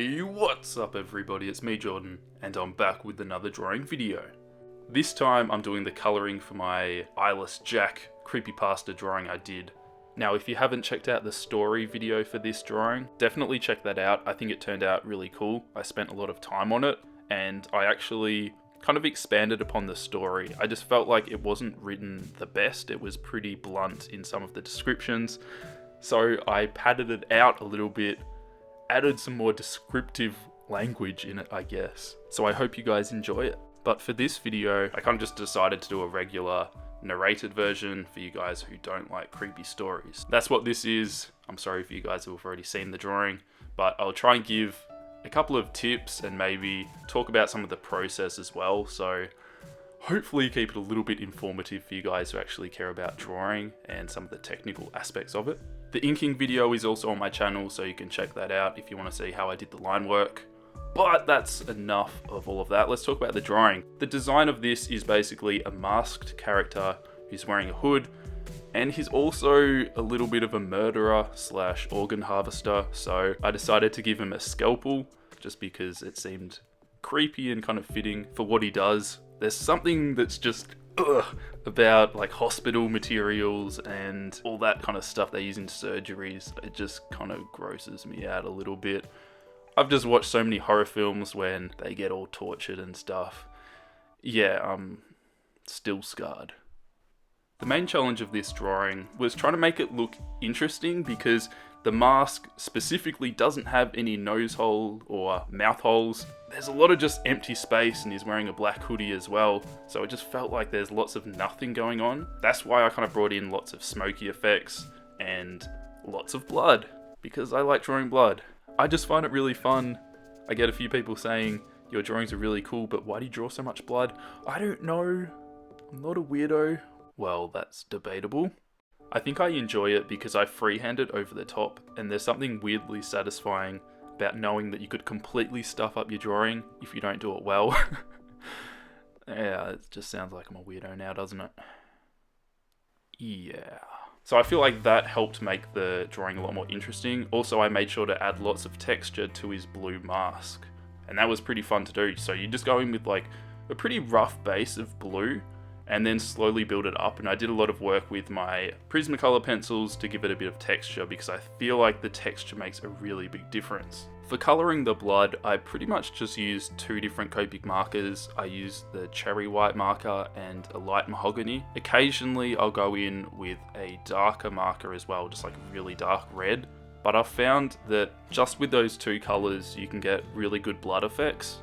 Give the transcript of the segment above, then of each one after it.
Hey, what's up everybody, it's me Jordan, and I'm back with another drawing video. This time I'm doing the colouring for my Eyeless Jack creepypasta drawing I did. Now if you haven't checked out the story video for this drawing, definitely check that out. I think it turned out really cool. I spent a lot of time on it, and I actually kind of expanded upon the story. I just felt like it wasn't written the best. It was pretty blunt in some of the descriptions. So I padded it out a little bit, added some more descriptive language in it, I guess. So I hope you guys enjoy it. But for this video, I kind of just decided to do a regular narrated version for you guys who don't like creepy stories. That's what this is. I'm sorry if you guys have already seen the drawing, but I'll try and give a couple of tips and maybe talk about some of the process as well. So hopefully keep it a little bit informative for you guys who actually care about drawing and some of the technical aspects of it. The inking video is also on my channel, so you can check that out if you want to see how I did the line work. But that's enough of all of that. Let's talk about the drawing. The design of this is basically a masked character who's wearing a hood, and he's also a little bit of a murderer slash organ harvester, so I decided to give him a scalpel just because it seemed creepy and kind of fitting for what he does. There's something that's just about like hospital materials and all that kind of stuff they use in surgeries. It just kind of grosses me out a little bit. I've just watched so many horror films when they get all tortured and stuff. Yeah, I'm still scarred. The main challenge of this drawing was trying to make it look interesting because the mask specifically doesn't have any nose hole or mouth holes. There's a lot of just empty space, and he's wearing a black hoodie as well, so it just felt like there's lots of nothing going on. That's why I kind of brought in lots of smoky effects and lots of blood, because I like drawing blood. I just find it really fun. I get a few people saying, your drawings are really cool, but why do you draw so much blood? I don't know. I'm not a weirdo. Well, that's debatable. I think I enjoy it because I freehand it over the top, and there's something weirdly satisfying about knowing that you could completely stuff up your drawing if you don't do it well. Yeah, it just sounds like I'm a weirdo now, doesn't it? Yeah. So I feel like that helped make the drawing a lot more interesting. Also, I made sure to add lots of texture to his blue mask, and that was pretty fun to do. So you just go in with like a pretty rough base of blue, and then slowly build it up. And I did a lot of work with my Prismacolor pencils to give it a bit of texture, because I feel like the texture makes a really big difference. For colouring the blood, I pretty much just used two different Copic markers. I used the cherry white marker and a light mahogany. Occasionally I'll go in with a darker marker as well, just like a really dark red. But I've found that just with those two colours you can get really good blood effects.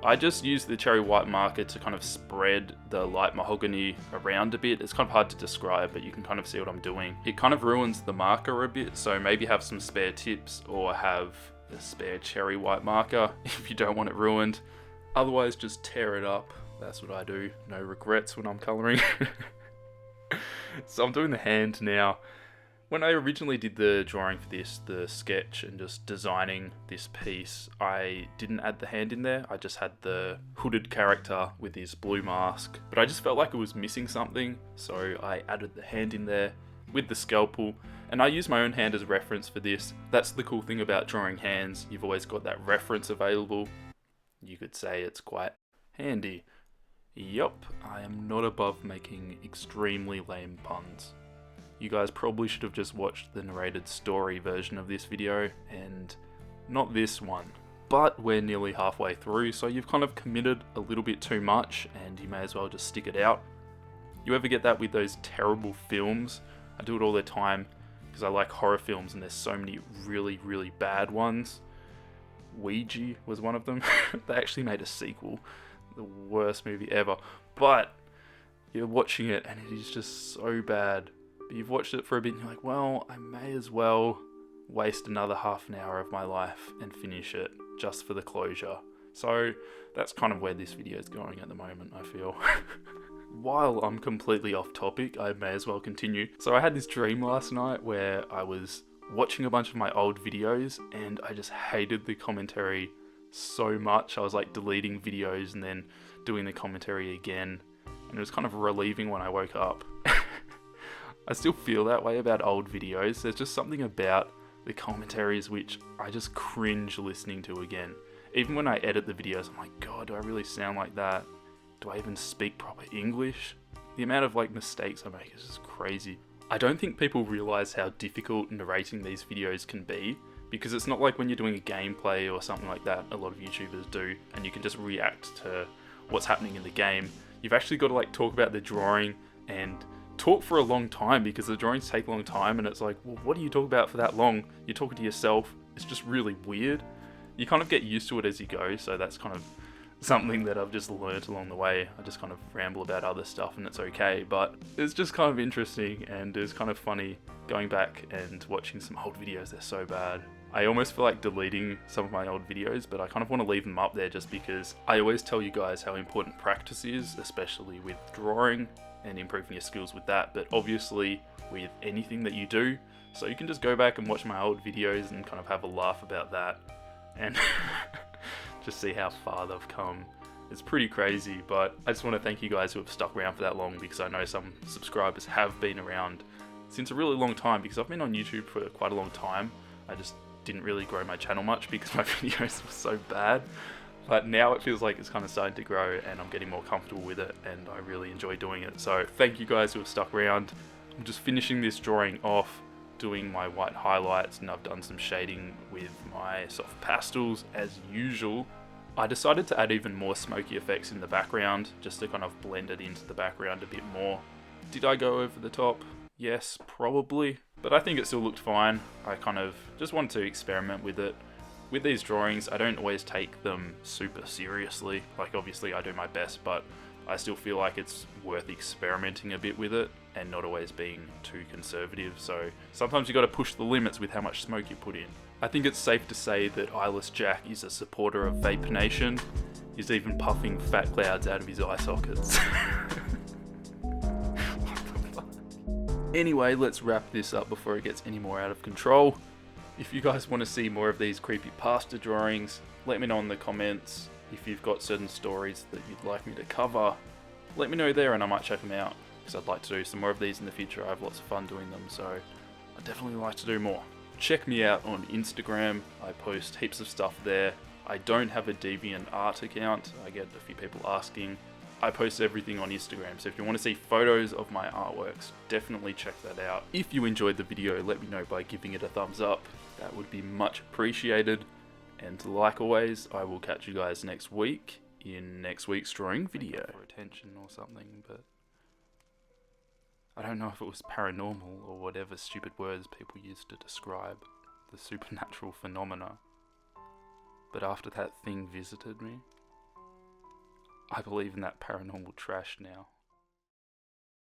I just use the cherry white marker to kind of spread the light mahogany around a bit. It's kind of hard to describe, but you can kind of see what I'm doing. It kind of ruins the marker a bit, so maybe have some spare tips or have a spare cherry white marker if you don't want it ruined. Otherwise, just tear it up. That's what I do. No regrets when I'm colouring. So I'm doing the hand now. When I originally did the drawing for this, the sketch and just designing this piece, I didn't add the hand in there. I just had the hooded character with his blue mask. But I just felt like it was missing something, so I added the hand in there with the scalpel. And I use my own hand as a reference for this. That's the cool thing about drawing hands. You've always got that reference available. You could say it's quite handy. Yup, I am not above making extremely lame puns. You guys probably should have just watched the narrated story version of this video and not this one. But we're nearly halfway through, so you've kind of committed a little bit too much and you may as well just stick it out. You ever get that with those terrible films? I do it all the time because I like horror films and there's so many really, really bad ones. Ouija was one of them. They actually made a sequel. The worst movie ever. But you're watching it and it is just so bad. But you've watched it for a bit and you're like, well, I may as well waste another half an hour of my life and finish it just for the closure. So that's kind of where this video is going at the moment, I feel. While I'm completely off topic, I may as well continue. So I had this dream last night where I was watching a bunch of my old videos and I just hated the commentary so much. I was like deleting videos and then doing the commentary again. And it was kind of relieving when I woke up. I still feel that way about old videos. There's just something about the commentaries, which I just cringe listening to again. Even when I edit the videos, I'm like, God, do I really sound like that? Do I even speak proper English? The amount of like mistakes I make is just crazy. I don't think people realize how difficult narrating these videos can be, because it's not like when you're doing a gameplay or something like that a lot of YouTubers do, and you can just react to what's happening in the game. You've actually got to like talk about the drawing and talk for a long time, because the drawings take a long time, and it's like, well, what do you talk about for that long? You're talking to yourself. It's just really weird. You kind of get used to it as you go, so that's kind of something that I've just learnt along the way. I just kind of ramble about other stuff and it's okay, but it's just kind of interesting, and it's kind of funny going back and watching some old videos. They're so bad. I almost feel like deleting some of my old videos, but I kind of want to leave them up there just because I always tell you guys how important practice is, especially with drawing and improving your skills with that, but obviously with anything that you do. So you can just go back and watch my old videos and kind of have a laugh about that and just see how far they've come. It's pretty crazy, but I just want to thank you guys who have stuck around for that long, because I know some subscribers have been around since a really long time, because I've been on YouTube for quite a long time. I just didn't really grow my channel much because my videos were so bad. But now it feels like it's kind of starting to grow and I'm getting more comfortable with it, and I really enjoy doing it. So thank you guys who have stuck around. I'm just finishing this drawing off, doing my white highlights, and I've done some shading with my soft pastels as usual. I decided to add even more smoky effects in the background just to kind of blend it into the background a bit more. Did I go over the top? Yes, probably, but I think it still looked fine. I kind of just wanted to experiment with it. With these drawings, I don't always take them super seriously. Like, obviously I do my best, but I still feel like it's worth experimenting a bit with it and not always being too conservative. So sometimes you got to push the limits with how much smoke you put in. I think it's safe to say that Eyeless Jack is a supporter of Vape Nation. He's even puffing fat clouds out of his eye sockets. Anyway, let's wrap this up before it gets any more out of control. If you guys want to see more of these creepypasta drawings, let me know in the comments. If you've got certain stories that you'd like me to cover, let me know there and I might check them out, because I'd like to do some more of these in the future. I have lots of fun doing them, so I'd definitely like to do more. Check me out on Instagram. I post heaps of stuff there. I don't have a DeviantArt account. I get a few people asking. I post everything on Instagram, so if you want to see photos of my artworks, definitely check that out. If you enjoyed the video, let me know by giving it a thumbs up. That would be much appreciated. And like always, I will catch you guys next week in next week's drawing video. For attention or something, but I don't know if it was paranormal or whatever stupid words people used to describe the supernatural phenomena. But after that thing visited me, I believe in that paranormal trash now.